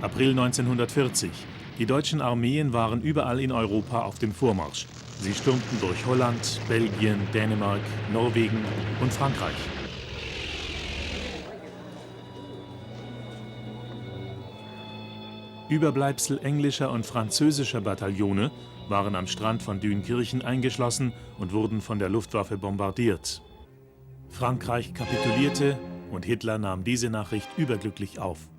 April 1940. Die deutschen Armeen waren überall in Europa auf dem Vormarsch. Sie stürmten durch Holland, Belgien, Dänemark, Norwegen und Frankreich. Überbleibsel englischer und französischer Bataillone waren am Strand von Dünkirchen eingeschlossen und wurden von der Luftwaffe bombardiert. Frankreich kapitulierte und Hitler nahm diese Nachricht überglücklich auf.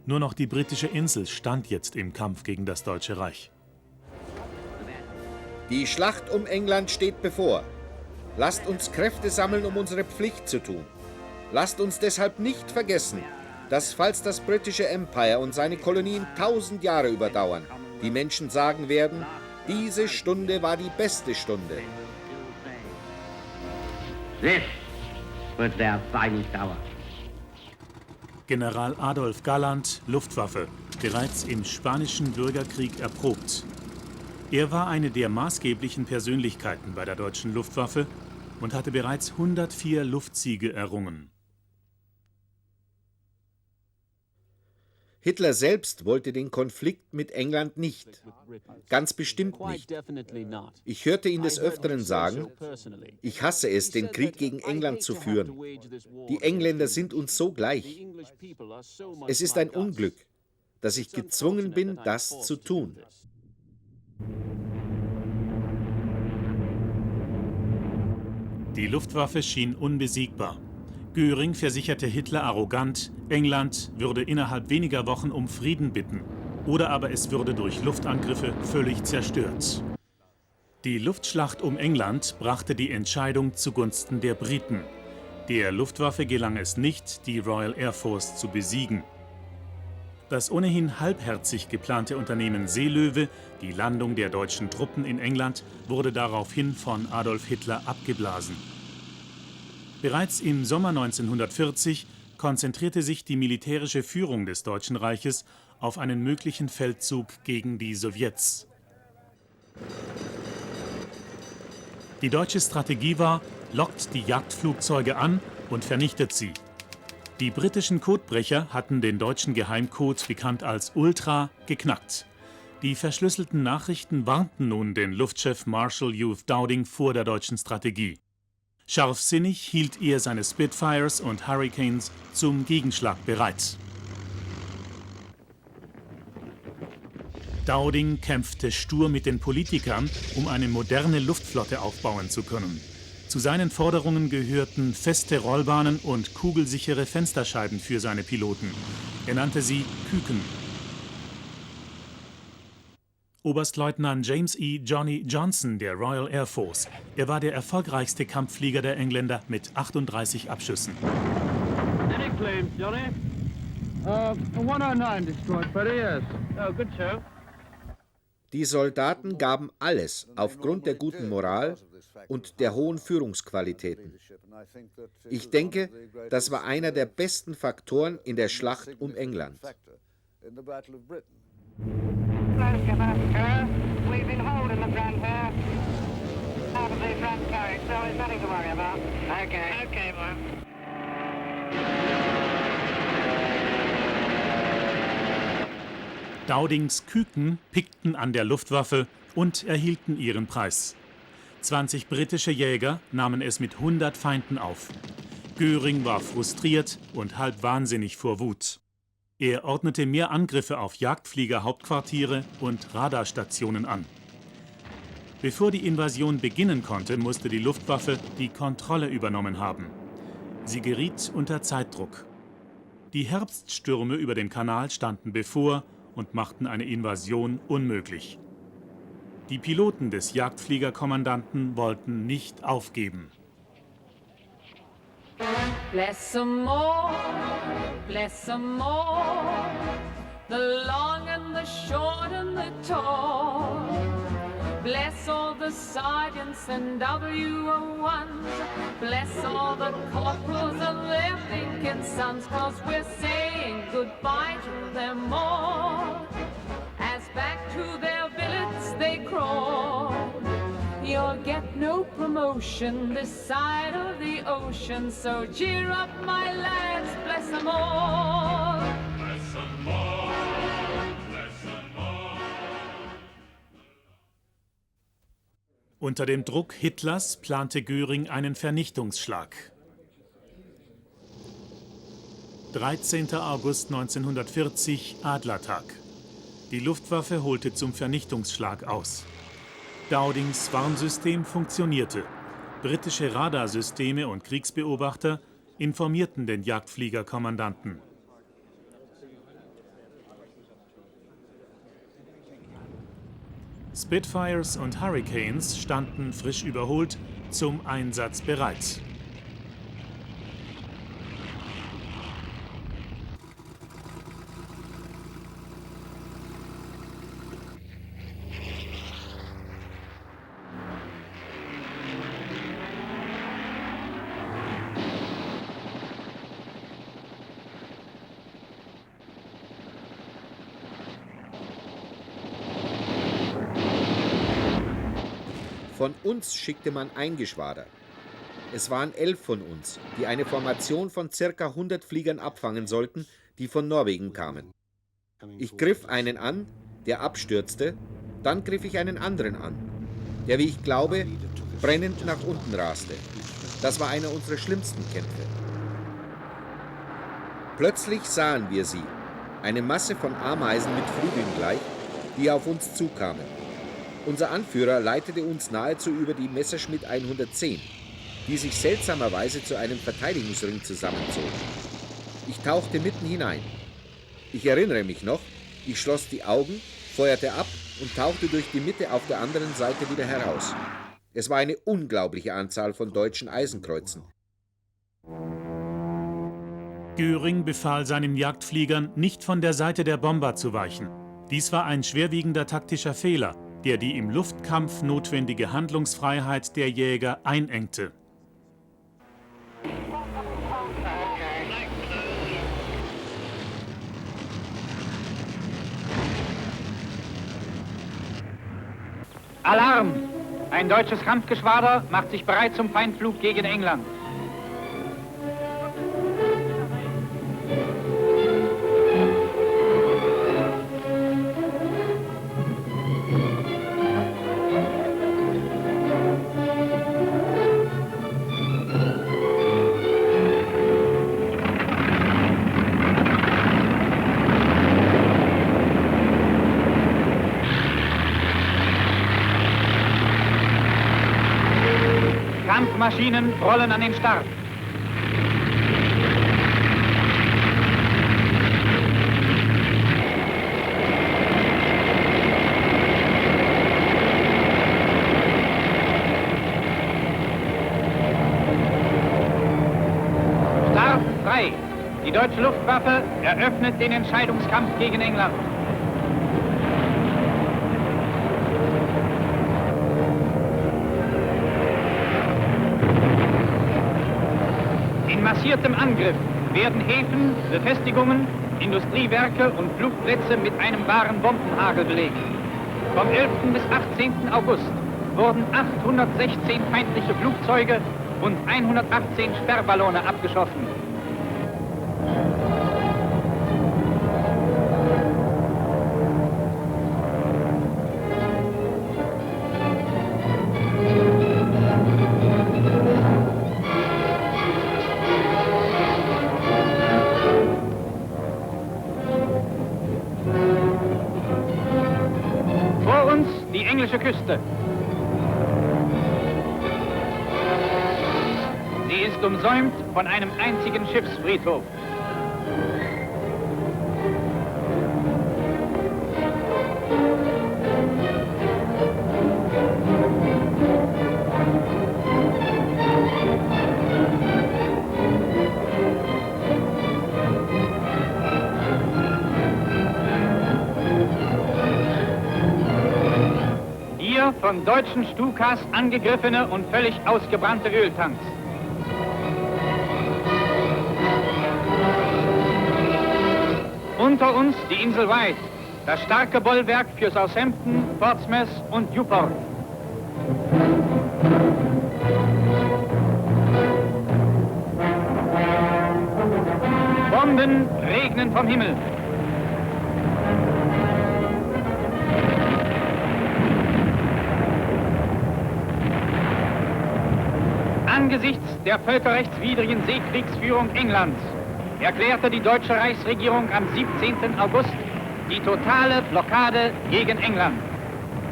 Nur noch die britische Insel stand jetzt im Kampf gegen das Deutsche Reich. Die Schlacht um England steht bevor. Lasst uns Kräfte sammeln, um unsere Pflicht zu tun. Lasst uns deshalb nicht vergessen, dass, falls das britische Empire und seine Kolonien 1000 Jahre überdauern, die Menschen sagen werden, diese Stunde war die beste Stunde. This was their finest hour. General Adolf Galland, Luftwaffe, bereits im Spanischen Bürgerkrieg erprobt. Er war eine der maßgeblichen Persönlichkeiten bei der deutschen Luftwaffe und hatte bereits 104 Luftsiege errungen. Hitler selbst wollte den Konflikt mit England nicht. Ganz bestimmt nicht. Ich hörte ihn des Öfteren sagen, ich hasse es, den Krieg gegen England zu führen. Die Engländer sind uns so gleich. Es ist ein Unglück, dass ich gezwungen bin, das zu tun. Die Luftwaffe schien unbesiegbar. Göring versicherte Hitler arrogant, England würde innerhalb weniger Wochen um Frieden bitten, oder aber es würde durch Luftangriffe völlig zerstört. Die Luftschlacht um England brachte die Entscheidung zugunsten der Briten. Der Luftwaffe gelang es nicht, die Royal Air Force zu besiegen. Das ohnehin halbherzig geplante Unternehmen Seelöwe, die Landung der deutschen Truppen in England, wurde daraufhin von Adolf Hitler abgeblasen. Bereits im Sommer 1940 konzentrierte sich die militärische Führung des Deutschen Reiches auf einen möglichen Feldzug gegen die Sowjets. Die deutsche Strategie war, lockt die Jagdflugzeuge an und vernichtet sie. Die britischen Codebrecher hatten den deutschen Geheimcode, bekannt als Ultra, geknackt. Die verschlüsselten Nachrichten warnten nun den Luftchef Marshal Hugh Dowding vor der deutschen Strategie. Scharfsinnig hielt er seine Spitfires und Hurricanes zum Gegenschlag bereit. Dowding kämpfte stur mit den Politikern, um eine moderne Luftflotte aufbauen zu können. Zu seinen Forderungen gehörten feste Rollbahnen und kugelsichere Fensterscheiben für seine Piloten. Er nannte sie Küken. Oberstleutnant James E. Johnny Johnson der Royal Air Force. Er war der erfolgreichste Kampfflieger der Engländer mit 38 Abschüssen. Any claims, Johnny? 109 destroyed, buddy, yes. Oh, good show. Die Soldaten gaben alles aufgrund der guten Moral und der hohen Führungsqualitäten. Ich denke, das war einer der besten Faktoren in der Schlacht um England. Dowdings Küken pickten an der Luftwaffe und erhielten ihren Preis. 20 britische Jäger nahmen es mit 100 Feinden auf. Göring war frustriert und halb wahnsinnig vor Wut. Er ordnete mehr Angriffe auf Jagdfliegerhauptquartiere und Radarstationen an. Bevor die Invasion beginnen konnte, musste die Luftwaffe die Kontrolle übernommen haben. Sie geriet unter Zeitdruck. Die Herbststürme über den Kanal standen bevor und machten eine Invasion unmöglich. Die Piloten des Jagdfliegerkommandanten wollten nicht aufgeben. Bless 'em all, the long and the short and the tall. Bless all the sergeants and WO1s. Bless all the corporals and their thinking sons, 'cause we're saying goodbye to them all. As back to their billets they crawl. You'll get no promotion this side of the ocean, so cheer up, my lads, bless 'em all. Unter dem Druck Hitlers plante Göring einen Vernichtungsschlag. 13. August 1940, Adlertag. Die Luftwaffe holte zum Vernichtungsschlag aus. Dowdings Warnsystem funktionierte. Britische Radarsysteme und Kriegsbeobachter informierten den Jagdfliegerkommandanten. Spitfires und Hurricanes standen, frisch überholt, zum Einsatz bereit. Von uns schickte man ein Geschwader. Es waren 11 von uns, die eine Formation von ca. 100 Fliegern abfangen sollten, die von Norwegen kamen. Ich griff einen an, der abstürzte, dann griff ich einen anderen an, der, wie ich glaube, brennend nach unten raste. Das war einer unserer schlimmsten Kämpfe. Plötzlich sahen wir sie, eine Masse von Ameisen mit Flügeln gleich, die auf uns zukamen. Unser Anführer leitete uns nahezu über die Messerschmitt 110, die sich seltsamerweise zu einem Verteidigungsring zusammenzog. Ich tauchte mitten hinein. Ich erinnere mich noch, ich schloss die Augen, feuerte ab und tauchte durch die Mitte auf der anderen Seite wieder heraus. Es war eine unglaubliche Anzahl von deutschen Eisenkreuzen. Göring befahl seinen Jagdfliegern, nicht von der Seite der Bomber zu weichen. Dies war ein schwerwiegender taktischer Fehler, der die im Luftkampf notwendige Handlungsfreiheit der Jäger einengte. Alarm! Ein deutsches Kampfgeschwader macht sich bereit zum Feindflug gegen England. Kampfmaschinen rollen an den Start. Start frei. Die deutsche Luftwaffe eröffnet den Entscheidungskampf gegen England. In massiertem Angriff werden Häfen, Befestigungen, Industriewerke und Flugplätze mit einem wahren Bombenhagel belegt. Vom 11. bis 18. August wurden 816 feindliche Flugzeuge und 118 Sperrballone abgeschossen. Die englische Küste. Sie ist umsäumt von einem einzigen Schiffsfriedhof. Von deutschen Stukas angegriffene und völlig ausgebrannte Öltanks. Unter uns die Insel Wight, das starke Bollwerk für Southampton, Portsmouth und Newport. Bomben regnen vom Himmel. Angesichts der völkerrechtswidrigen Seekriegsführung Englands erklärte die deutsche Reichsregierung am 17. August die totale Blockade gegen England.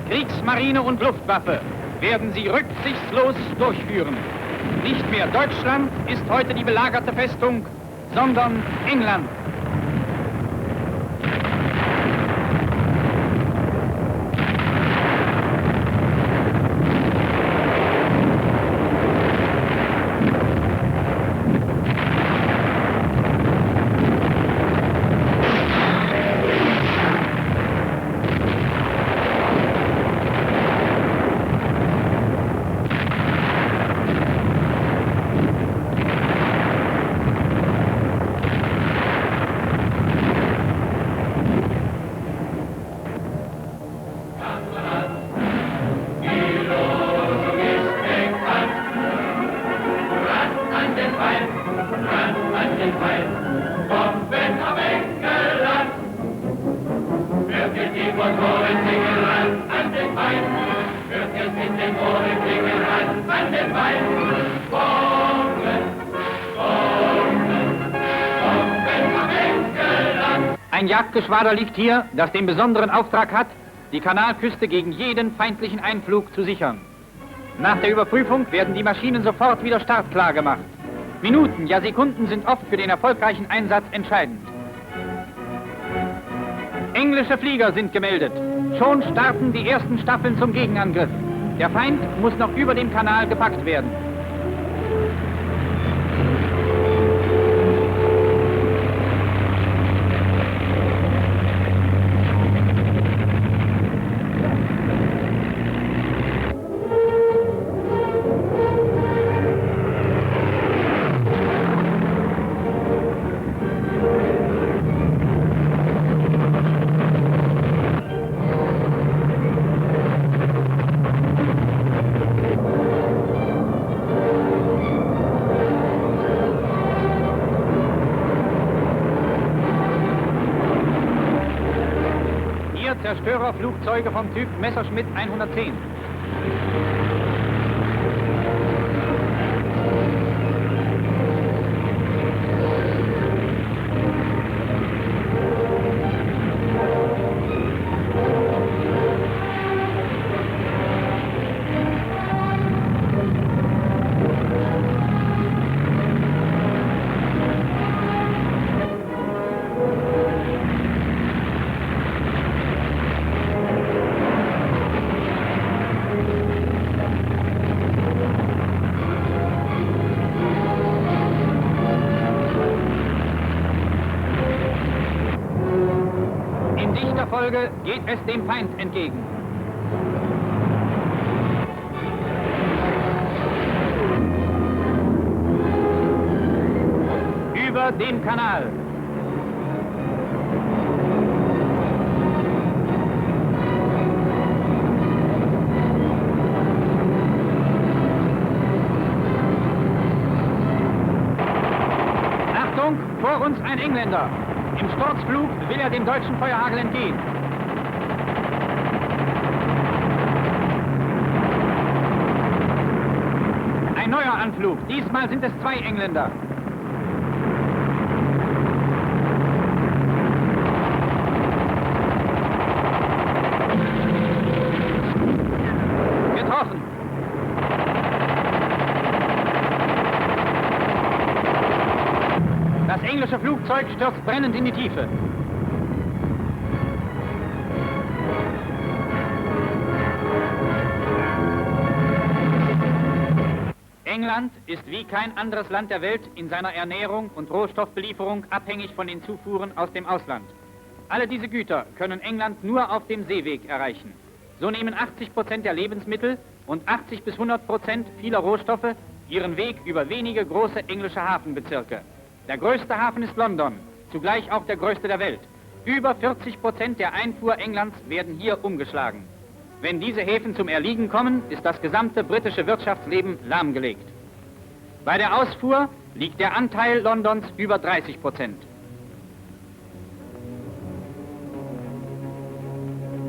Kriegsmarine und Luftwaffe werden sie rücksichtslos durchführen. Nicht mehr Deutschland ist heute die belagerte Festung, sondern England. Ein Jagdgeschwader liegt hier, das den besonderen Auftrag hat, die Kanalküste gegen jeden feindlichen Einflug zu sichern. Nach der Überprüfung werden die Maschinen sofort wieder startklar gemacht. Minuten, ja Sekunden sind oft für den erfolgreichen Einsatz entscheidend. Englische Flieger sind gemeldet. Schon starten die ersten Staffeln zum Gegenangriff. Der Feind muss noch über dem Kanal gepackt werden. Zerstörerflugzeuge vom Typ Messerschmitt 110. Geht es dem Feind entgegen. Über dem Kanal. Achtung, vor uns ein Engländer. Im Sturzflug will er dem deutschen Feuerhagel entgehen. Ein neuer Anflug. Diesmal sind es 2 Engländer. Getroffen. Das englische Flugzeug stürzt brennend in die Tiefe. England ist wie kein anderes Land der Welt in seiner Ernährung und Rohstoffbelieferung abhängig von den Zufuhren aus dem Ausland. Alle diese Güter können England nur auf dem Seeweg erreichen. So nehmen 80% der Lebensmittel und 80 bis 100% vieler Rohstoffe ihren Weg über wenige große englische Hafenbezirke. Der größte Hafen ist London, zugleich auch der größte der Welt. Über 40% der Einfuhr Englands werden hier umgeschlagen. Wenn diese Häfen zum Erliegen kommen, ist das gesamte britische Wirtschaftsleben lahmgelegt. Bei der Ausfuhr liegt der Anteil Londons über 30%.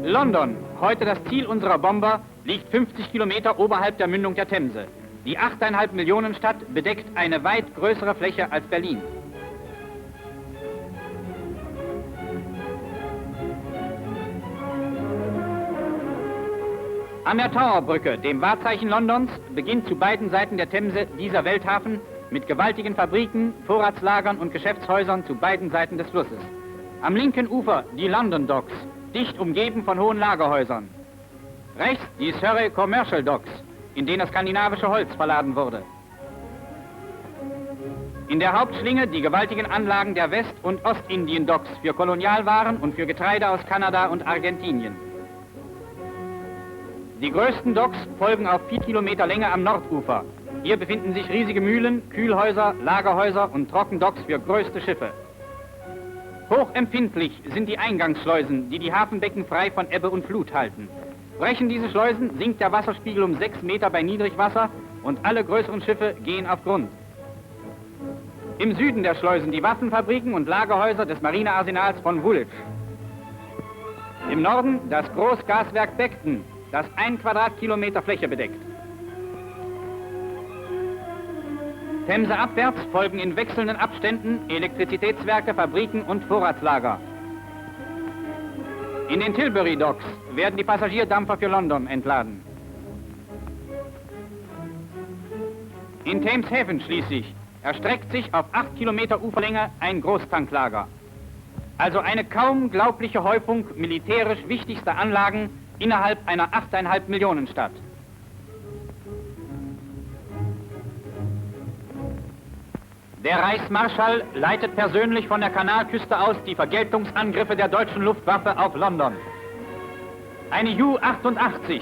London, heute das Ziel unserer Bomber, liegt 50 Kilometer oberhalb der Mündung der Themse. Die 8,5 Millionen Stadt bedeckt eine weit größere Fläche als Berlin. An der Tower-Brücke, dem Wahrzeichen Londons, beginnt zu beiden Seiten der Themse dieser Welthafen mit gewaltigen Fabriken, Vorratslagern und Geschäftshäusern zu beiden Seiten des Flusses. Am linken Ufer die London Docks, dicht umgeben von hohen Lagerhäusern. Rechts die Surrey Commercial Docks, in denen das skandinavische Holz verladen wurde. In der Hauptschlinge die gewaltigen Anlagen der West- und Ostindien-Docks für Kolonialwaren und für Getreide aus Kanada und Argentinien. Die größten Docks folgen auf 4 Kilometer Länge am Nordufer. Hier befinden sich riesige Mühlen, Kühlhäuser, Lagerhäuser und Trockendocks für größte Schiffe. Hochempfindlich sind die Eingangsschleusen, die die Hafenbecken frei von Ebbe und Flut halten. Brechen diese Schleusen, sinkt der Wasserspiegel um 6 Meter bei Niedrigwasser und alle größeren Schiffe gehen auf Grund. Im Süden der Schleusen die Waffenfabriken und Lagerhäuser des Marinearsenals von Woolwich. Im Norden das Großgaswerk Beckton, das 1 Quadratkilometer Fläche bedeckt. Themse abwärts folgen in wechselnden Abständen Elektrizitätswerke, Fabriken und Vorratslager. In den Tilbury Docks werden die Passagierdampfer für London entladen. In Thameshaven schließlich erstreckt sich auf 8 Kilometer Uferlänge ein Großtanklager. Also eine kaum glaubliche Häufung militärisch wichtigster Anlagen innerhalb einer 8,5 Millionen Stadt. Der Reichsmarschall leitet persönlich von der Kanalküste aus die Vergeltungsangriffe der deutschen Luftwaffe auf London. Eine Ju-88,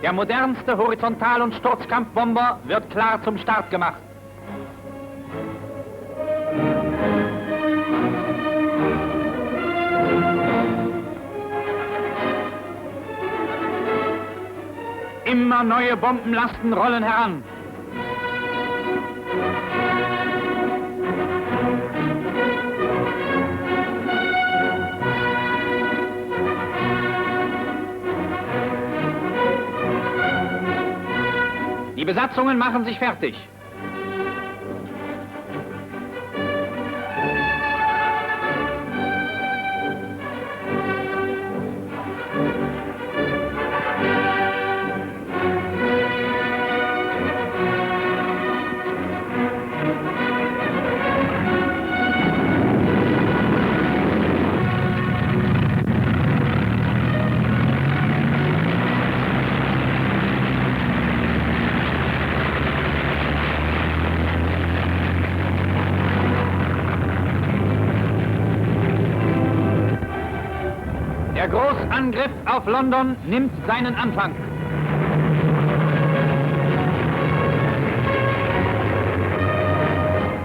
der modernste Horizontal- und Sturzkampfbomber, wird klar zum Start gemacht. Immer neue Bombenlasten rollen heran. Die Besatzungen machen sich fertig. Der Großangriff auf London nimmt seinen Anfang.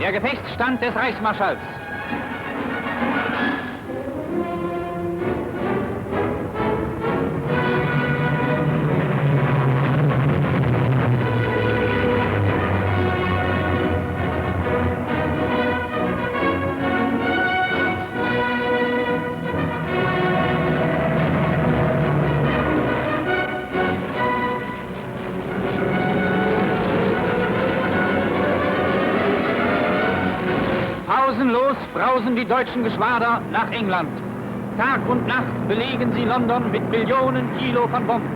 Der Gefechtsstand des Reichsmarschalls. Pausenlos brausen die deutschen Geschwader nach England. Tag und Nacht belegen sie London mit Millionen Kilo von Bomben.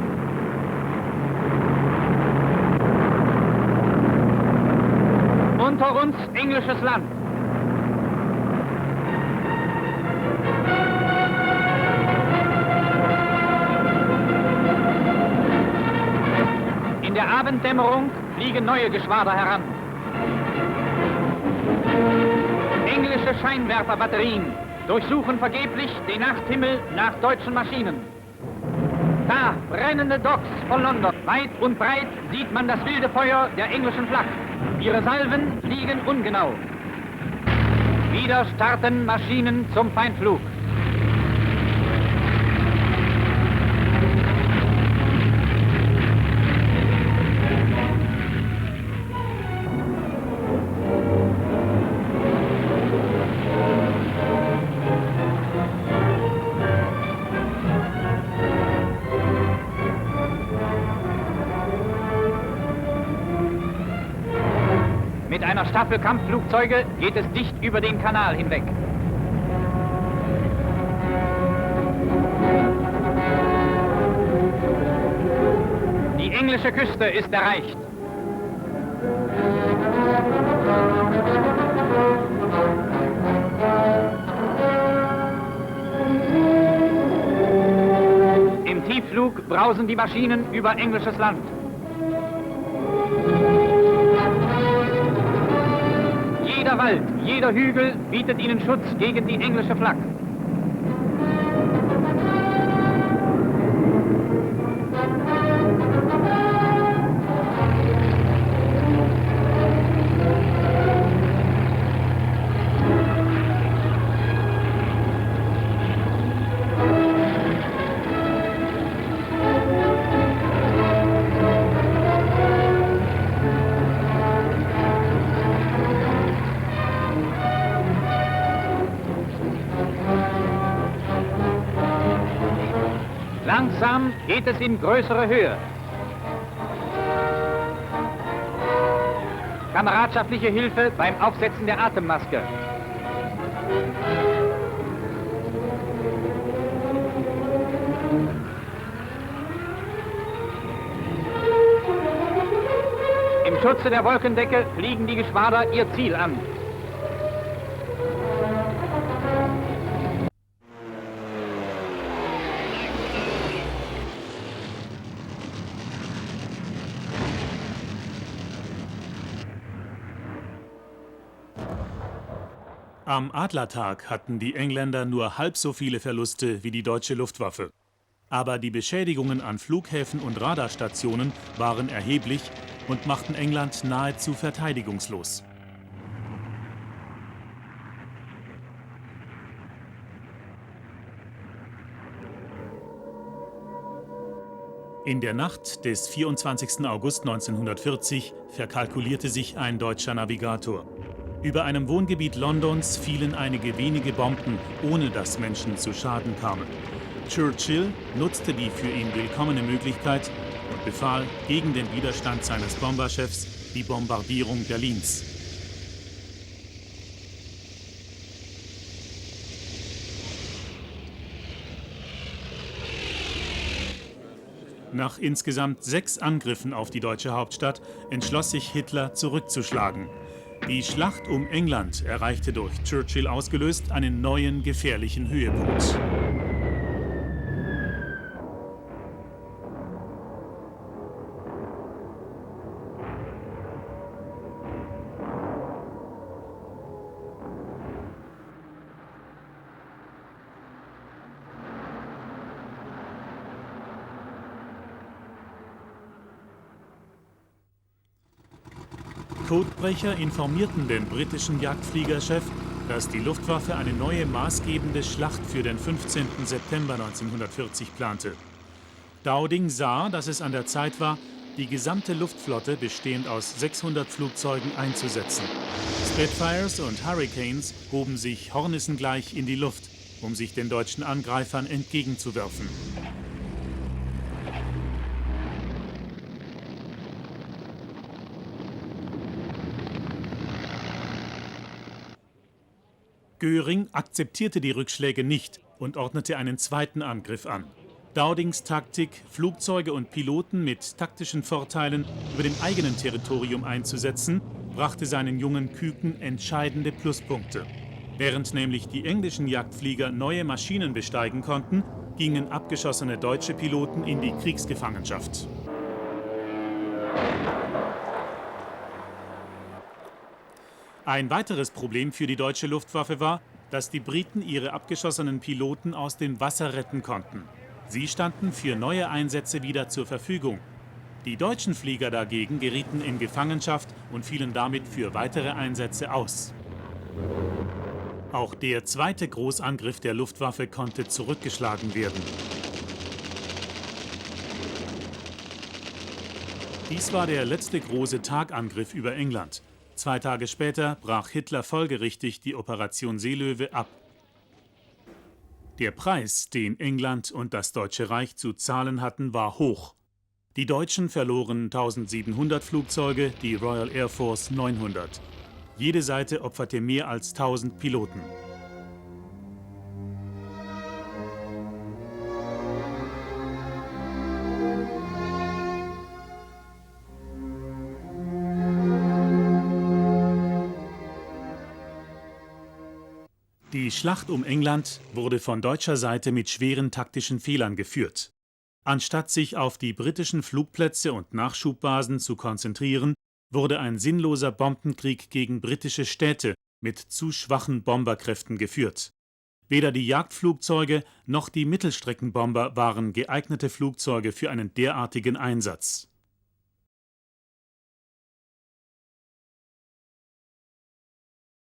Unter uns englisches Land. In der Abenddämmerung fliegen neue Geschwader heran. Englische Scheinwerferbatterien durchsuchen vergeblich den Nachthimmel nach deutschen Maschinen. Da, brennende Docks von London. Weit und breit sieht man das wilde Feuer der englischen Flak. Ihre Salven fliegen ungenau. Wieder starten Maschinen zum Feindflug. Staffelkampfflugzeuge geht es dicht über den Kanal hinweg. Die englische Küste ist erreicht. Im Tiefflug brausen die Maschinen über englisches Land. Jeder Wald, jeder Hügel bietet ihnen Schutz gegen die englische Flak. Langsam geht es in größere Höhe. Kameradschaftliche Hilfe beim Aufsetzen der Atemmaske. Im Schutze der Wolkendecke fliegen die Geschwader ihr Ziel an. Am Adlertag hatten die Engländer nur halb so viele Verluste wie die deutsche Luftwaffe. Aber die Beschädigungen an Flughäfen und Radarstationen waren erheblich und machten England nahezu verteidigungslos. In der Nacht des 24. August 1940 verkalkulierte sich ein deutscher Navigator. Über einem Wohngebiet Londons fielen einige wenige Bomben, ohne dass Menschen zu Schaden kamen. Churchill nutzte die für ihn willkommene Möglichkeit und befahl gegen den Widerstand seines Bomberchefs die Bombardierung Berlins. Nach insgesamt 6 Angriffen auf die deutsche Hauptstadt entschloss sich Hitler zurückzuschlagen. Die Schlacht um England erreichte durch Churchill ausgelöst einen neuen gefährlichen Höhepunkt. Codebrecher informierten den britischen Jagdfliegerchef, dass die Luftwaffe eine neue maßgebende Schlacht für den 15. September 1940 plante. Dowding sah, dass es an der Zeit war, die gesamte Luftflotte bestehend aus 600 Flugzeugen einzusetzen. Spitfires und Hurricanes hoben sich hornissengleich in die Luft, um sich den deutschen Angreifern entgegenzuwerfen. Göring akzeptierte die Rückschläge nicht und ordnete einen zweiten Angriff an. Dowdings Taktik, Flugzeuge und Piloten mit taktischen Vorteilen über dem eigenen Territorium einzusetzen, brachte seinen jungen Küken entscheidende Pluspunkte. Während nämlich die englischen Jagdflieger neue Maschinen besteigen konnten, gingen abgeschossene deutsche Piloten in die Kriegsgefangenschaft. Ein weiteres Problem für die deutsche Luftwaffe war, dass die Briten ihre abgeschossenen Piloten aus dem Wasser retten konnten. Sie standen für neue Einsätze wieder zur Verfügung. Die deutschen Flieger dagegen gerieten in Gefangenschaft und fielen damit für weitere Einsätze aus. Auch der zweite Großangriff der Luftwaffe konnte zurückgeschlagen werden. Dies war der letzte große Tagangriff über England. 2 Tage später brach Hitler folgerichtig die Operation Seelöwe ab. Der Preis, den England und das Deutsche Reich zu zahlen hatten, war hoch. Die Deutschen verloren 1700 Flugzeuge, die Royal Air Force 900. Jede Seite opferte mehr als 1000 Piloten. Die Schlacht um England wurde von deutscher Seite mit schweren taktischen Fehlern geführt. Anstatt sich auf die britischen Flugplätze und Nachschubbasen zu konzentrieren, wurde ein sinnloser Bombenkrieg gegen britische Städte mit zu schwachen Bomberkräften geführt. Weder die Jagdflugzeuge noch die Mittelstreckenbomber waren geeignete Flugzeuge für einen derartigen Einsatz.